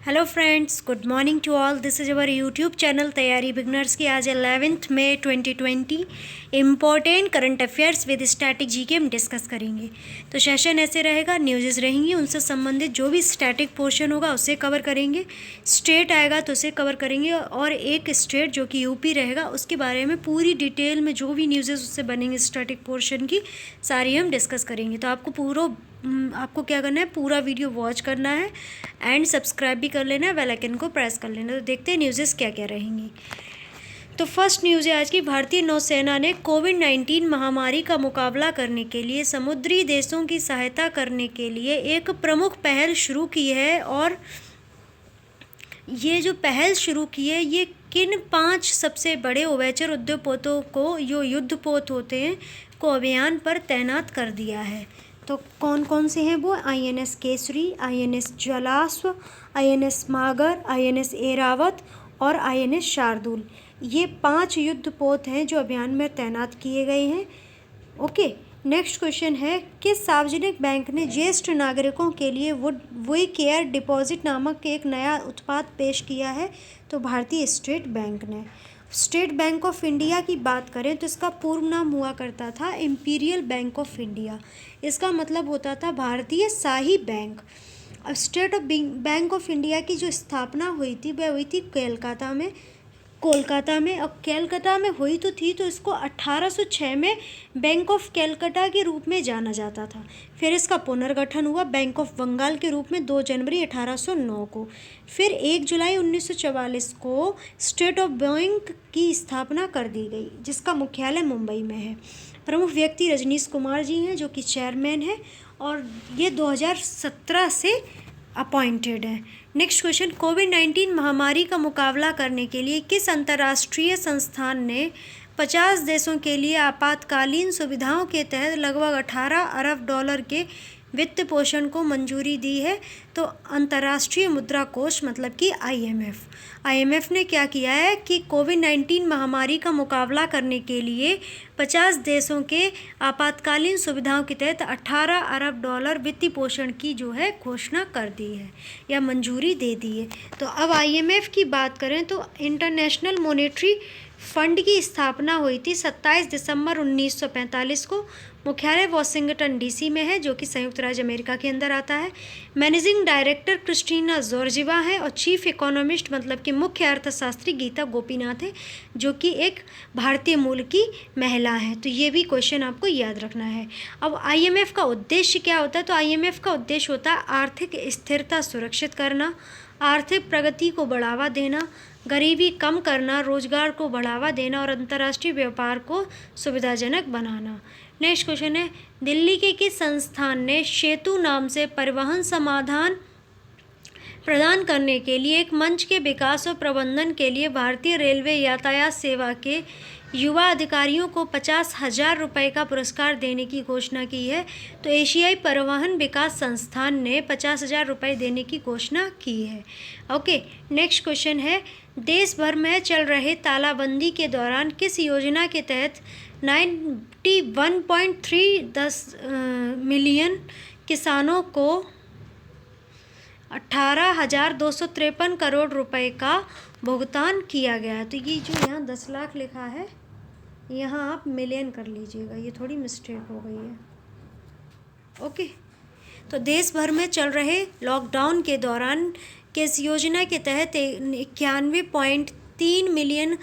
Hello friends, good morning to all. This is our YouTube channel तैयारी beginners की। आज 11 मई 2020 important current affairs with static GK हम discuss करेंगे। तो सेशन ऐसे रहेगा, न्यूज़ रहेंगी, उनसे संबंधित जो भी स्टैटिक पोर्शन होगा उसे कवर करेंगे। स्टेट आएगा तो उसे कवर करेंगे, और एक स्टेट जो कि यूपी रहेगा उसके बारे में पूरी डिटेल में जो भी न्यूज़ उससे बनेंगे स्टैटिक पोर्शन की सारी हम डिस्कस करेंगे। तो आपको क्या करना है, पूरा वीडियो वॉच करना है एंड सब्सक्राइब भी कर लेना है, बेल आइकन को प्रेस कर लेना। तो देखते हैं न्यूज़ेस क्या क्या रहेंगी। तो फर्स्ट न्यूज़ है आज की, भारतीय नौसेना ने कोविड-19 महामारी का मुकाबला करने के लिए समुद्री देशों की सहायता करने के लिए एक प्रमुख पहल शुरू की है। और ये जो पहल शुरू की है ये किन 5 सबसे बड़े उभयचर युद्धपोतों को, जो युद्धपोत होते हैं, को अभियान पर तैनात कर दिया है। तो कौन कौन से हैं वो? INS Kesari, INS Jalashwa, INS मागर, INS एरावत और INS शार्दुल। ये 5 युद्धपोत हैं जो अभियान में तैनात किए गए हैं। ओके, नेक्स्ट क्वेश्चन है, किस सार्वजनिक बैंक ने ज्येष्ठ नागरिकों के लिए वी केयर डिपॉजिट नामक एक नया उत्पाद पेश किया है? तो भारतीय स्टेट बैंक ने। स्टेट बैंक ऑफ इंडिया की बात करें तो इसका पूर्व नाम हुआ करता था इम्पीरियल बैंक ऑफ इंडिया। इसका मतलब होता था भारतीय शाही बैंक। अब state of bank of India की जो स्थापना हुई थी वह हुई थी कोलकाता में। और कैलकाटा में हुई तो थी, तो इसको 1806 में बैंक ऑफ कैलकाटा के रूप में जाना जाता था। फिर इसका पुनर्गठन हुआ बैंक ऑफ बंगाल के रूप में 2 जनवरी 1809 को। फिर 1 जुलाई 1944 को स्टेट ऑफ बैंक की स्थापना कर दी गई, जिसका मुख्यालय मुंबई में है। प्रमुख व्यक्ति रजनीश कुमार जी हैं, जो कि चेयरमैन हैं, और ये 2017 से अपॉइंटेड है। नेक्स्ट क्वेश्चन, कोविड-19 महामारी का मुकाबला करने के लिए किस अंतर्राष्ट्रीय संस्थान ने 50 देशों के लिए आपातकालीन सुविधाओं के तहत लगभग 18 अरब डॉलर के वित्त पोषण को मंजूरी दी है? तो अंतर्राष्ट्रीय मुद्रा कोष, मतलब कि IMF ने क्या किया है कि कोविड-19 महामारी का मुकाबला करने के लिए 50 देशों के आपातकालीन सुविधाओं के तहत 18 अरब डॉलर वित्तीय पोषण की जो है घोषणा कर दी है या मंजूरी दे दी है। तो अब IMF की बात करें तो इंटरनेशनल मॉनेटरी फंड की स्थापना हुई थी 27 दिसंबर 1945 को। मुख्यालय वॉशिंगटन DC में है, जो कि संयुक्त राज्य अमेरिका के अंदर आता है। मैनेजिंग डायरेक्टर क्रिस्टीना जॉर्जिवा है, और चीफ इकोनॉमिस्ट, मतलब कि मुख्य अर्थशास्त्री, गीता गोपीनाथ है, जो कि एक भारतीय मूल की महिला है। तो ये भी क्वेश्चन आपको याद रखना है। अब IMF का उद्देश्य क्या होता है? तो IMF का उद्देश्य होता है आर्थिक स्थिरता सुरक्षित करना, आर्थिक प्रगति को बढ़ावा देना, गरीबी कम करना, रोजगार को बढ़ावा देना और अंतर्राष्ट्रीय व्यापार को सुविधाजनक बनाना। नेक्स्ट क्वेश्चन है, दिल्ली के किस संस्थान ने सेतु नाम से परिवहन समाधान प्रदान करने के लिए एक मंच के विकास और प्रबंधन के लिए भारतीय रेलवे यातायात सेवा के युवा अधिकारियों को 50,000 रुपये का पुरस्कार देने की घोषणा की है? तो एशियाई परिवहन विकास संस्थान ने 50,000 रुपये देने की घोषणा की है। ओके, नेक्स्ट क्वेश्चन है, देश भर में चल रहे तालाबंदी के दौरान किस योजना के तहत 91.3 मिलियन किसानों को 18,253 करोड़ रुपए का भुगतान किया गया? तो ये जो यहाँ 10 लाख लिखा है, यहाँ आप मिलियन कर लीजिएगा, ये थोड़ी मिस्टेक हो गई है। ओके, तो देश भर में चल रहे लॉकडाउन के दौरान किस योजना के तहत 91.3 मिलियन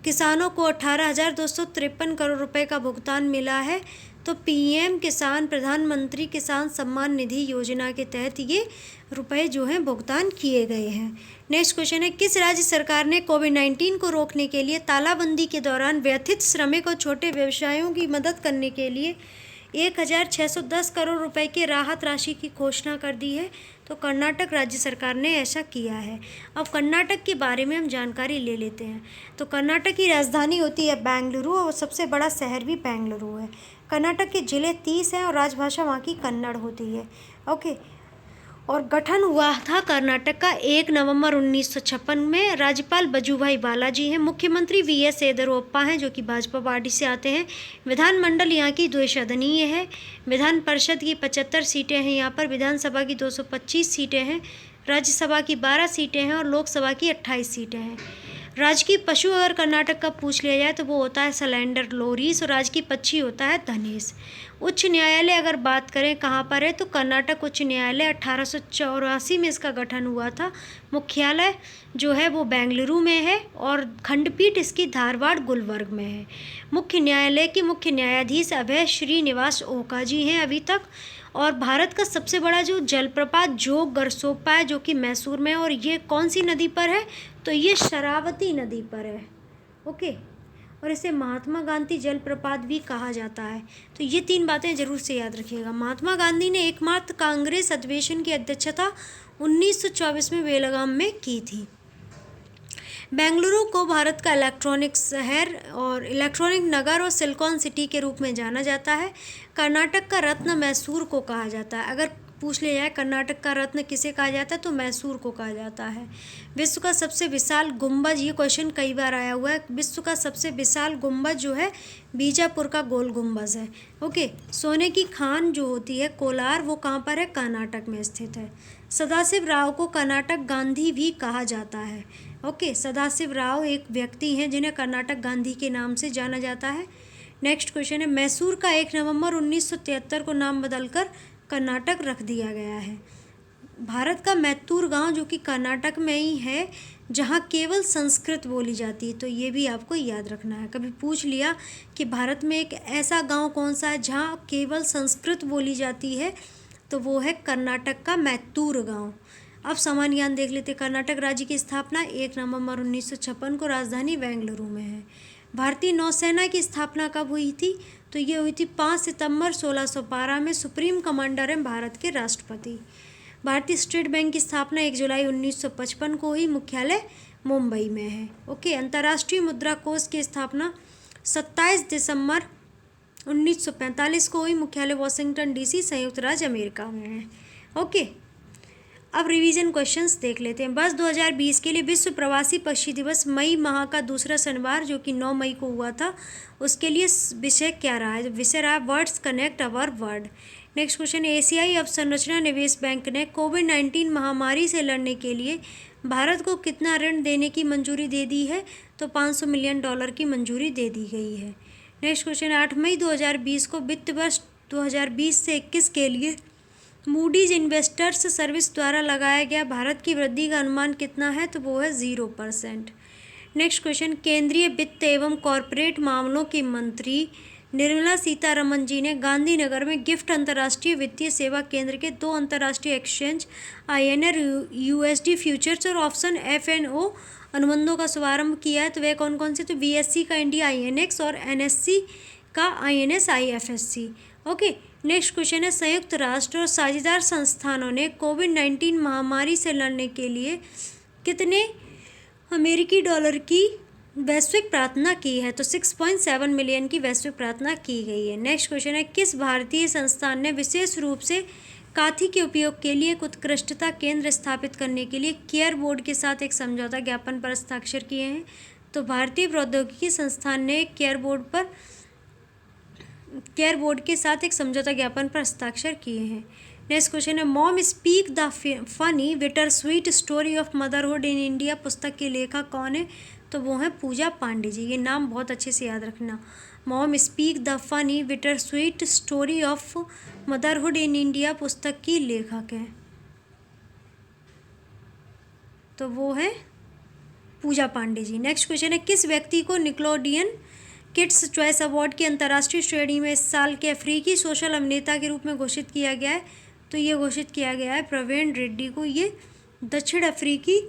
किसानों को 18,253 करोड़ रुपए का भुगतान मिला है? तो PM किसान, प्रधानमंत्री किसान सम्मान निधि योजना के तहत ये रुपए जो हैं भुगतान किए गए हैं। नेक्स्ट क्वेश्चन है, किस राज्य सरकार ने कोविड-19 को रोकने के लिए तालाबंदी के दौरान व्यथित श्रमिक और छोटे व्यवसायों की मदद करने के लिए 1,610 करोड़ रुपए की राहत राशि की घोषणा कर दी है? तो कर्नाटक राज्य सरकार ने ऐसा किया है। अब कर्नाटक के बारे में हम जानकारी ले लेते हैं। तो कर्नाटक की राजधानी होती है बेंगलुरु, और सबसे बड़ा शहर भी बेंगलुरु है। कर्नाटक के ज़िले 30 हैं और राजभाषा वहाँ की कन्नड़ होती है। ओके, और गठन हुआ था कर्नाटक का 1 नवंबर 1956 में। राज्यपाल वजुभाई बालाजी हैं। मुख्यमंत्री VS येदियुरप्पा हैं, जो कि भाजपा पार्टी से आते हैं। विधानमंडल यहाँ की द्विसदनीय है। विधान परिषद की 75 सीटें हैं यहाँ पर। विधानसभा की 225 सीटें हैं। राज्यसभा की 12 सीटें हैं और लोकसभा की 28 सीटें हैं। राजकीय पशु अगर कर्नाटक का पूछ लिया जाए तो वो होता है सलेंडर लोरीस, और राजकीय पक्षी होता है धनेश। उच्च न्यायालय अगर बात करें कहाँ पर है, तो कर्नाटक उच्च न्यायालय 1884 में इसका गठन हुआ था। मुख्यालय जो है वो बेंगलुरु में है और खंडपीठ इसकी धारवाड़ गुलबर्ग में है। मुख्य न्यायालय के मुख्य न्यायाधीश अभय श्रीनिवास ओका जी हैं अभी तक। और भारत का सबसे बड़ा जो जलप्रपात जोग गरसोप्पा है, जो कि मैसूर में है, और ये कौन सी नदी पर है, तो ये शरावती नदी पर है। ओके, और इसे महात्मा गांधी जलप्रपात भी कहा जाता है। तो ये 3 बातें जरूर से याद रखिएगा। महात्मा गांधी ने एकमात्र कांग्रेस अधिवेशन की अध्यक्षता 1924 में बेलगाम में की थी। बेंगलुरु को भारत का इलेक्ट्रॉनिक शहर और इलेक्ट्रॉनिक नगर और सिलिकॉन सिटी के रूप में जाना जाता है। कर्नाटक का रत्न मैसूर को कहा जाता है। अगर पूछ लिया जाए कर्नाटक का रत्न किसे कहा जाता है, तो मैसूर को कहा जाता है। विश्व का सबसे विशाल गुंबज, ये क्वेश्चन कई बार आया हुआ है। विश्व का सबसे विशाल गुंबज जो है बीजापुर का गोल गुंबज है। ओके, सोने की खान जो होती है कोलार, वो कहाँ पर है, कर्नाटक में स्थित है। सदाशिव राव को कर्नाटक गांधी भी कहा जाता है। ओके, सदाशिव राव एक व्यक्ति हैं जिन्हें कर्नाटक गांधी के नाम से जाना जाता है। नेक्स्ट क्वेश्चन है, मैसूर का 1 नवंबर 1973 को नाम बदलकर कर्नाटक रख दिया गया है। भारत का मैत्तूर गांव जो कि कर्नाटक में ही है, जहां केवल संस्कृत बोली जाती है, तो ये भी आपको याद रखना है। कभी पूछ लिया कि भारत में एक ऐसा गांव कौन सा है जहां केवल संस्कृत बोली जाती है, तो वो है कर्नाटक का मैत्तूर गांव। अब सामान्य ज्ञान देख लेते। कर्नाटक राज्य की स्थापना 1 नवंबर 1956 को राजधानी बेंगलुरु में है। भारतीय नौसेना की स्थापना कब हुई थी, तो ये हुई थी 5 सितंबर 1612 में। सुप्रीम कमांडर हैं भारत के राष्ट्रपति। भारतीय स्टेट बैंक की स्थापना 1 जुलाई 1955 को हुई। मुख्यालय मुंबई में है। ओके, अंतर्राष्ट्रीय मुद्रा कोष की स्थापना 27 दिसंबर 1945 को हुई। मुख्यालय वॉशिंगटन डीसी, संयुक्त राज्य अमेरिका में है। ओके, अब रिवीजन क्वेश्चंस देख लेते हैं। वर्ष 2020 के लिए विश्व प्रवासी पक्षी दिवस मई माह का दूसरा शनिवार जो कि 9 मई को हुआ था, उसके लिए विषय क्या रहा है? विषय रहा वर्ड्स कनेक्ट अवर वर्ल्ड। नेक्स्ट क्वेश्चन, एशियाई अवसंरचना निवेश बैंक ने कोविड-19 महामारी से लड़ने के लिए भारत को कितना ऋण देने की मंजूरी दे दी है? तो $500 मिलियन की मंजूरी दे दी गई है। नेक्स्ट क्वेश्चन, 8 मई 2020 को वित्त वर्ष 2020 से 21 के लिए मूडीज इन्वेस्टर्स सर्विस द्वारा लगाया गया भारत की वृद्धि का अनुमान कितना है? तो वो है 0%। नेक्स्ट क्वेश्चन, केंद्रीय वित्त एवं कॉरपोरेट मामलों की मंत्री निर्मला सीतारमन जी ने गांधीनगर में गिफ्ट अंतर्राष्ट्रीय वित्तीय सेवा केंद्र के 2 अंतर्राष्ट्रीय एक्सचेंज INR USD फ्यूचर्स और ऑप्शन FNO अनुबंधों का शुभारंभ किया है। तो वे कौन कौन से? तो BSE का इंडिया INX और NSE का INS IFSC। Okay, next question है, संयुक्त राष्ट्र और साझेदार संस्थानों ने कोविड-19 महामारी से लड़ने के लिए कितने अमेरिकी डॉलर की वैश्विक प्रार्थना की है? तो 6.7 मिलियन की वैश्विक प्रार्थना की गई है। नेक्स्ट क्वेश्चन है, किस भारतीय संस्थान ने विशेष रूप से काथी के उपयोग के लिए एक उत्कृष्टता केंद्र स्थापित करने के लिए केयर बोर्ड के साथ एक समझौता ज्ञापन पर हस्ताक्षर किए हैं? तो भारतीय प्रौद्योगिकी संस्थान ने केयर बोर्ड के साथ एक समझौता ज्ञापन पर हस्ताक्षर किए हैं। नेक्स्ट क्वेश्चन है, mom speak the funny bitter sweet story of motherhood in India पुस्तक के लेखक कौन है? तो वो है पूजा पांडे जी। ये नाम बहुत अच्छे से याद रखना। Mom speak the funny bitter sweet story of motherhood in India पुस्तक की लेखक है, तो वो है पूजा पांडे जी। नेक्स्ट क्वेश्चन है, किस व्यक्ति को निकलोडियन किड्स चॉइस अवार्ड की अंतर्राष्ट्रीय श्रेणी में इस साल के अफ्रीकी सोशल अभिनेता के रूप में घोषित किया गया है? तो ये घोषित किया गया है प्रवीण रेड्डी को। ये दक्षिण अफ्रीकी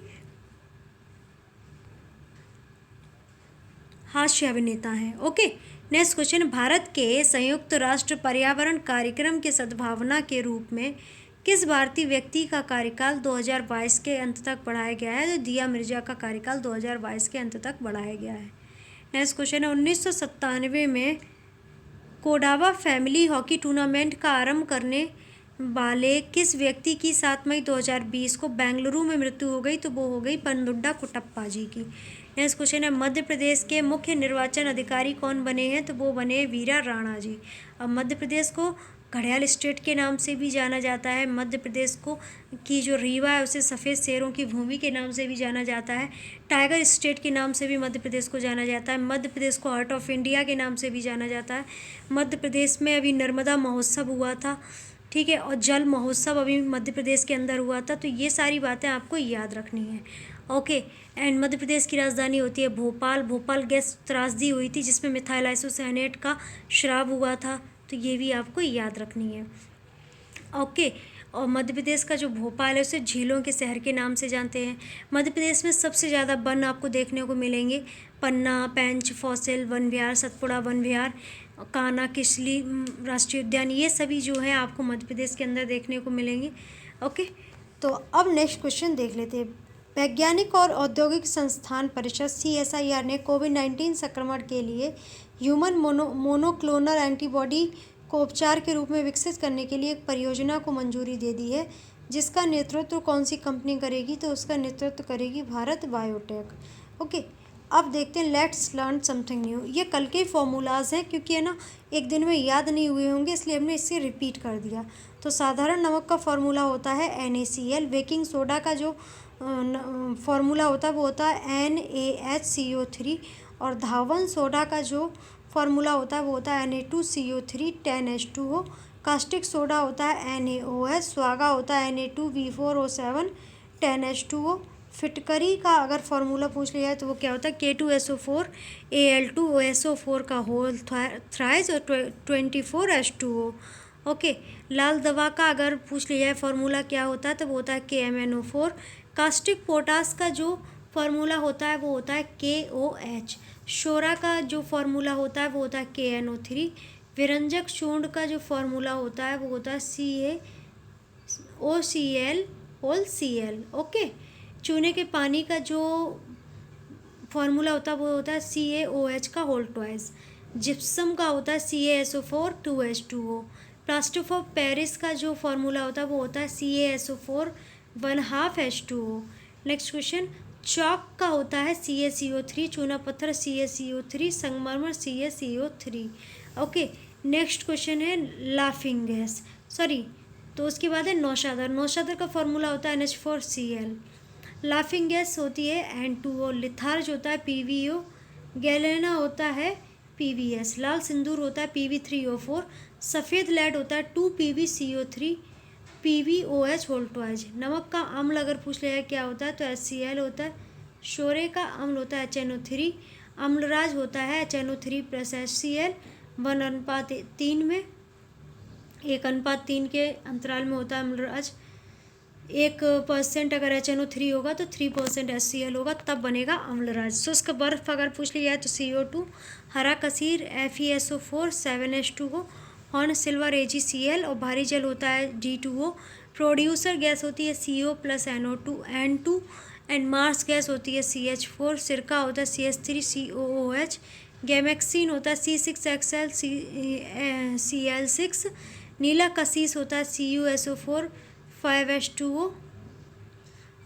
हास्य अभिनेता हैं। ओके, नेक्स्ट क्वेश्चन, भारत के संयुक्त राष्ट्र पर्यावरण कार्यक्रम के सद्भावना के रूप में किस भारतीय व्यक्ति का कार्यकाल 2022 के अंत तक बढ़ाया गया है? तो दिया मिर्जा का कार्यकाल 2022 के अंत तक बढ़ाया गया है। नेक्स्ट क्वेश्चन है, 1997 में कोडावा फैमिली हॉकी टूर्नामेंट का आरंभ करने वाले किस व्यक्ति की 7 मई 2020 को बेंगलुरु में मृत्यु हो गई? तो वो हो गई पनदुड्डा कुटप्पा जी की। नेक्स्ट क्वेश्चन है, मध्य प्रदेश के मुख्य निर्वाचन अधिकारी कौन बने हैं? तो वो बने वीरा राणा जी। अब मध्य प्रदेश को घड़ियाल स्टेट के नाम से भी जाना जाता है। मध्य प्रदेश को की जो रीवा है उसे सफ़ेद शेरों की भूमि के नाम से भी जाना जाता है। टाइगर स्टेट के नाम से भी मध्य प्रदेश को जाना जाता है। मध्य प्रदेश को हार्ट ऑफ इंडिया के नाम से भी जाना जाता है। मध्य प्रदेश में अभी नर्मदा महोत्सव हुआ था, ठीक है, और जल महोत्सव अभी मध्य प्रदेश के अंदर हुआ था। तो ये सारी बातें आपको याद रखनी है। ओके, एंड मध्य प्रदेश की राजधानी होती है भोपाल। भोपाल गैस त्रासदी हुई थी जिसमें मिथाइल आइसोसाइनेट का शराब हुआ था, तो ये भी आपको याद रखनी है। ओके, और मध्य प्रदेश का जो भोपाल है उसे झीलों के शहर के नाम से जानते हैं। मध्य प्रदेश में सबसे ज़्यादा वन आपको देखने को मिलेंगे, पन्ना, पेंच, फॉसिल वन विहार, सतपुड़ा वन विहार, कान्हा किसली राष्ट्रीय उद्यान, ये सभी जो है आपको मध्य प्रदेश के अंदर देखने को मिलेंगे। ओके, तो अब नेक्स्ट क्वेश्चन देख लेते हैं। वैज्ञानिक और औद्योगिक संस्थान परिषद CSIR ने कोविड-19 संक्रमण के लिए ह्यूमन मोनोक्लोनल एंटीबॉडी को उपचार के रूप में विकसित करने के लिए एक परियोजना को मंजूरी दे दी है, जिसका नेतृत्व कौन सी कंपनी करेगी? तो उसका नेतृत्व करेगी भारत बायोटेक। ओके, अब देखते हैं लेट्स लर्न समथिंग न्यू। ये कल के फॉर्मूलाज हैं, क्योंकि है ना एक दिन में याद नहीं हुए होंगे, इसलिए हमने इसे रिपीट कर दिया। तो साधारण नमक का फॉर्मूला होता है NaCl। बेकिंग सोडा का जो फॉर्मूला होता है वो होता है NaHCO3। और धावन सोडा का जो फॉर्मूला होता है वो होता है Na2CO3 10H2O। कास्टिक सोडा होता है NaOH। स्वागा होता है Na2V4O7 10H2O। फिटकरी का अगर फार्मूला पूछ लिया है तो वो क्या होता है K2SO4 Al2OSO4 का होल थ्राइस और 24H2O। ओके, लाल दवा का अगर पूछ लिया है फार्मूला क्या होता है तो वो होता है KMnO4। कास्टिक पोटास का जो फार्मूला होता है वो होता है KOH। शोरा का जो फार्मूला होता है वो होता है KNO3। विरंजक चूर्ण का जो फार्मूला होता है वो होता है CaOCl ओके, चूने के पानी का जो फार्मूला होता है वो होता है CaOH का होल ट्वाइस। जिप्सम का होता है CaSO4 2H2O। Plaster of Paris का जो फार्मूला होता है वो होता है CaSO4 1/2 H2O। Next question, chalk का होता है CaCO3, चूना पत्थर CaCO3, संगमरमर CaCO3। ओके, नेक्स्ट क्वेश्चन है लाफिंग गैस, तो उसके बाद है नौशादर। नौशादर का फॉर्मूला होता है NH4Cl। लाफिंग गैस होती है N2O। लिथार्ज होता है PVO। गैलेना होता है PVS। लाल सिंदूर होता है PV3O4। सफ़ेद लेड होता है 2PbCO3 PbOH होल ट्वाइस। नमक का अम्ल अगर पूछ लिया है क्या होता है तो HCl होता है। शोरे का अम्ल होता है HNO3। अम्लराज होता है HNO3 + HCl 1:3 में, 1:3 के अंतराल में होता है अम्लराज। 1% अगर HNO3 होगा तो 3% HCl होगा, तब बनेगा अम्लराज। शुष्क बर्फ अगर पूछ लिया है तो CO2। हरा कसीर FeSO4 7H2O। Horn silver AgCl। और भारी जल होता है D2O। प्रोड्यूसर गैस होती है CO + N2। And marsh gas होती है CH4। सिरका होता है CH3COOH। गैमेक्सिन होता है C6Xl Cl6। नीला कसीस होता है CuSO4 5H2O।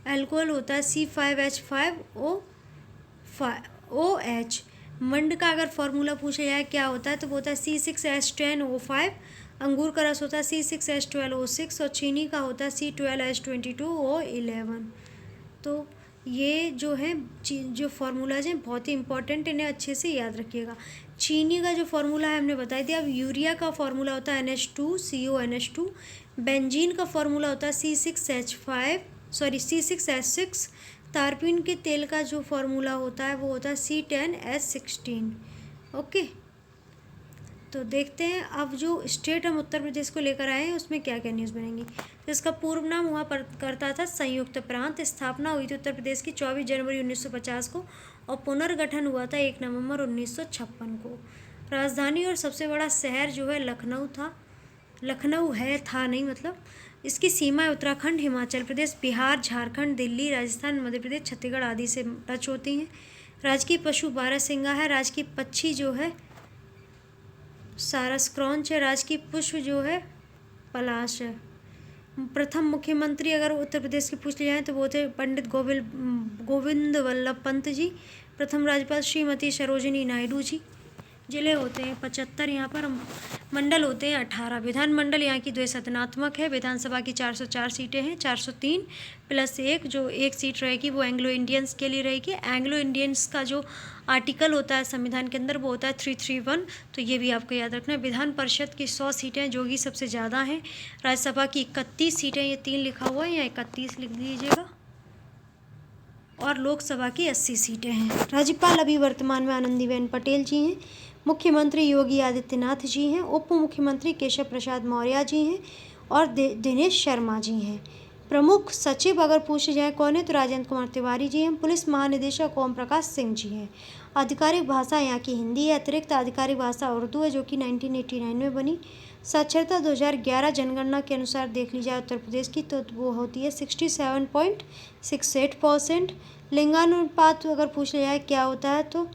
अल्कोहल होता है C5H5OH। मंड का अगर फॉर्मूला पूछा जाए क्या होता है तो वो होता है C6H10O5। अंगूर का रस होता है C6H12O6। और चीनी का होता है C12H22O11। तो ये जो है जो फार्मूलाज हैं बहुत ही इंपॉर्टेंट, इन्हें अच्छे से याद रखिएगा। चीनी का जो फार्मूला है हमने बताई दिया। अब यूरिया का फार्मूला होता है NH2CONH2। बेंजीन का फार्मूला होता है C6H6। तारपीन के तेल का जो फार्मूला होता है वो होता है C10H16। ओके, तो देखते हैं अब जो स्टेट हम उत्तर प्रदेश को लेकर आए हैं उसमें क्या क्या न्यूज़ बनेंगी। तो इसका पूर्व नाम हुआ करता था संयुक्त प्रांत। स्थापना हुई थी उत्तर प्रदेश की 24 जनवरी 1950 को और पुनर्गठन हुआ था 1 नवंबर 1956 को। राजधानी और सबसे बड़ा शहर जो है लखनऊ था, लखनऊ है था नहीं मतलब। इसकी सीमाएं उत्तराखंड, हिमाचल प्रदेश, बिहार, झारखंड, दिल्ली, राजस्थान, मध्य प्रदेश, छत्तीसगढ़ आदि से टच होती हैं। राजकीय पशु बारहसिंगा है। राजकीय पक्षी जो है सारस क्रॉन्च है। राजकीय पुष्प जो है पलाश है। प्रथम मुख्यमंत्री अगर उत्तर प्रदेश की पूछ लिया जाए तो वो थे पंडित गोविंद वल्लभ पंत जी। प्रथम राज्यपाल श्रीमती सरोजिनी नायडू जी। जिले होते हैं 75 यहाँ पर। मंडल होते हैं 18। विधानमंडल यहाँ की द्विसदनात्मक है। विधानसभा की 404 सीटें हैं। 403 + 1 जो 1 सीट रहेगी वो एंग्लो इंडियंस के लिए रहेगी। एंग्लो इंडियंस का जो आर्टिकल होता है संविधान के अंदर वो होता है 331, तो ये भी आपको याद रखना है। विधान परिषद की 100 सीटें जो कि सबसे ज़्यादा हैं। राज्यसभा की 31 सीटें, ये 3 लिखा हुआ है, या 31 लिख दीजिएगा। और लोकसभा की 80 सीटें हैं। राज्यपाल अभी वर्तमान में आनंदीबेन पटेल जी हैं। मुख्यमंत्री योगी आदित्यनाथ जी हैं। उप मुख्यमंत्री केशव प्रसाद मौर्य जी हैं और दिनेश शर्मा जी हैं। प्रमुख सचिव अगर पूछे जाए कौन है तो राजेंद्र कुमार तिवारी जी हैं। पुलिस महानिदेशक ओम प्रकाश सिंह जी हैं। आधिकारिक भाषा यहाँ की हिंदी है। अतिरिक्त आधिकारिक भाषा उर्दू है जो कि 1989 में बनी। साक्षरता 2011 जनगणना के अनुसार देख ली जाए उत्तर प्रदेश की तो वो होती है 67.68%। लिंगानुपात अगर पूछ लिया जाए क्या होता है तो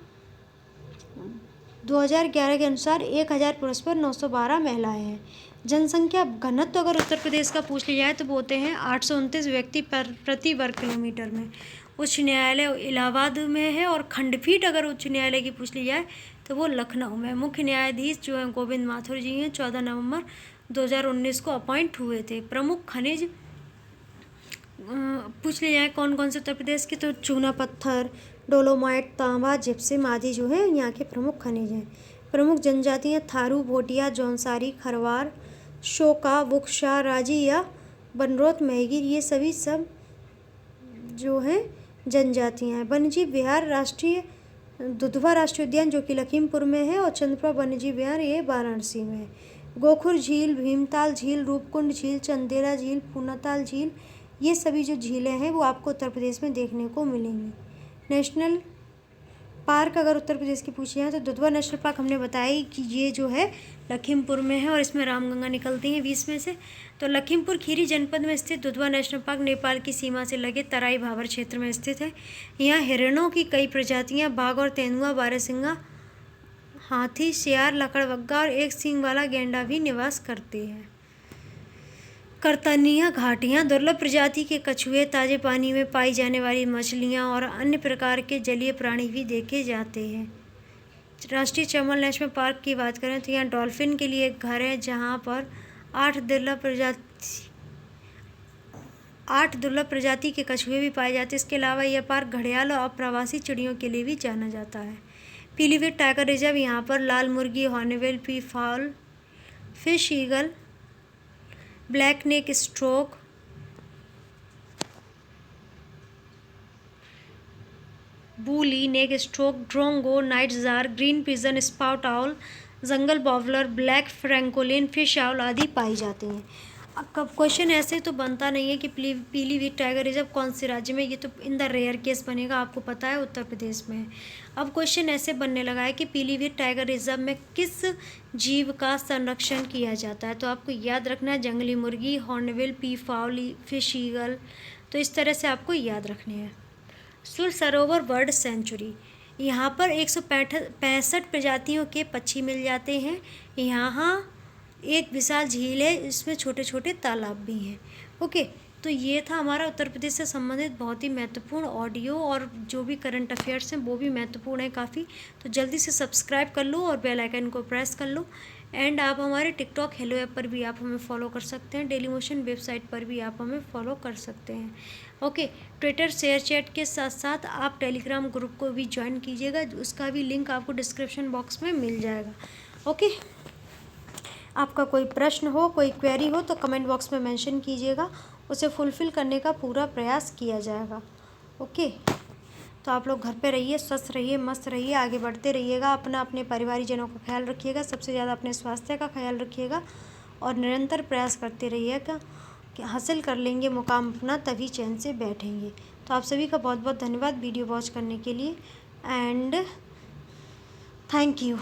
2011 के अनुसार 1000 पुरुष पर 912 महिलाएं हैं। जनसंख्या घनत्व अगर उत्तर प्रदेश का पूछ लिया जाए तो वो होते हैं 829 व्यक्ति प्रति वर्ग किलोमीटर में। उच्च न्यायालय इलाहाबाद में है और खंडपीठ अगर उच्च न्यायालय की पूछ ली जाए तो वो लखनऊ में। मुख्य न्यायाधीश जो हैं गोविंद माथुर जी हैं, 14 नवंबर 2019 को अपॉइंट हुए थे। प्रमुख खनिज पूछ लिया जाए कौन कौन से उत्तर प्रदेश के तो चूना पत्थर, डोलोमाइट, तांबा, जिप्सम आदि जो है यहाँ के प्रमुख खनिज हैं। प्रमुख जनजातियाँ थारू, भोटिया, जौनसारी, खरवार, शोका, वुक्शा, राजी या बनरोत महगीर, ये सभी सब जो हैं जनजातियाँ हैं। वन्यजीव विहार राष्ट्रीय दुधवा राष्ट्रीय उद्यान जो कि लखीमपुर में है और चंद्रपुर वन्यजीव विहार ये वाराणसी में है। गोखुर झील, भीमताल झील, रूपकुंड झील, चंदेरा झील, पूनाताल झील, ये सभी जो झीलें हैं वो आपको उत्तर प्रदेश में देखने को मिलेंगी। नेशनल पार्क अगर उत्तर प्रदेश की पूछी जाए तो दुधवा नेशनल पार्क हमने बताया कि ये जो है लखीमपुर में है और इसमें रामगंगा निकलती हैं 20 में से। तो लखीमपुर खीरी जनपद में स्थित दुधवा नेशनल पार्क नेपाल की सीमा से लगे तराई भाबर क्षेत्र में स्थित है। यहाँ हिरणों की कई प्रजातियाँ, बाघ और तेंदुआ, बारहसिंगा, हाथी, शेर, लकड़बग्गा और एक सींग वाला गैंडा भी निवास करते हैं। करतनिया घाटियाँ दुर्लभ प्रजाति के कछुए, ताजे पानी में पाई जाने वाली मछलियाँ और अन्य प्रकार के जलीय प्राणी भी देखे जाते हैं। राष्ट्रीय चंबल नेशनल पार्क की बात करें तो यहाँ डॉल्फिन के लिए एक घर है जहाँ पर 8 दुर्लभ प्रजाति के कछुए भी पाए जाते हैं। इसके अलावा यह पार्क घड़ियाल और प्रवासी चिड़ियों के लिए भी जाना जाता है। पीलीभीत टाइगर रिजर्व, यहाँ पर लाल मुर्गी, hornbill pea fowl, fish eagle, black neck stork, woolly neck stork, drongo, nightjar, green pigeon, spotted owl, jungle babbler, black francolin, fish owl आदि पाई जाते हैं। अब क्वेश्चन ऐसे तो बनता नहीं है कि पीलीभीत टाइगर रिजर्व कौन से राज्य में, ये तो इन द रेयर केस बनेगा, आपको पता है उत्तर प्रदेश में है। अब क्वेश्चन ऐसे बनने लगा है कि पीलीभीत टाइगर रिजर्व में किस जीव का संरक्षण किया जाता है, तो आपको याद रखना है जंगली मुर्गी, hornbill pea fowl, fish eagle, तो इस तरह से आपको याद रखने हैं। सुर सरोवर बर्ड सेंचुरी, यहाँ पर 165 प्रजातियों के पक्षी मिल जाते हैं। यहाँ एक विशाल झील है, इसमें छोटे छोटे तालाब भी हैं। ओके, तो ये था हमारा उत्तर प्रदेश से संबंधित बहुत ही महत्वपूर्ण ऑडियो, और जो भी करंट अफेयर्स हैं वो भी महत्वपूर्ण है काफ़ी। तो जल्दी से सब्सक्राइब कर लो और बेल आइकन को प्रेस कर लो। एंड आप हमारे टिकटॉक हेलो ऐप पर भी आप हमें फॉलो कर सकते हैं। डेली मोशन वेबसाइट पर भी आप हमें फॉलो कर सकते हैं। ओके, ट्विटर शेयर चैट के साथ साथ आप टेलीग्राम ग्रुप को भी ज्वाइन कीजिएगा, उसका भी लिंक आपको डिस्क्रिप्शन बॉक्स में मिल जाएगा। ओके, आपका कोई प्रश्न हो, कोई क्वेरी हो तो कमेंट बॉक्स में मेंशन कीजिएगा, उसे फुलफ़िल करने का पूरा प्रयास किया जाएगा। ओके, तो आप लोग घर पे रहिए, स्वस्थ रहिए, मस्त रहिए, आगे बढ़ते रहिएगा, अपने परिवारजनों का ख्याल रखिएगा, सबसे ज़्यादा अपने स्वास्थ्य का ख्याल रखिएगा और निरंतर प्रयास करते रहिएगा कि हासिल कर लेंगे मुकाम अपना, तभी चैन से बैठेंगे। तो आप सभी का बहुत बहुत धन्यवाद वीडियो वॉच करने के लिए एंड थैंक यू।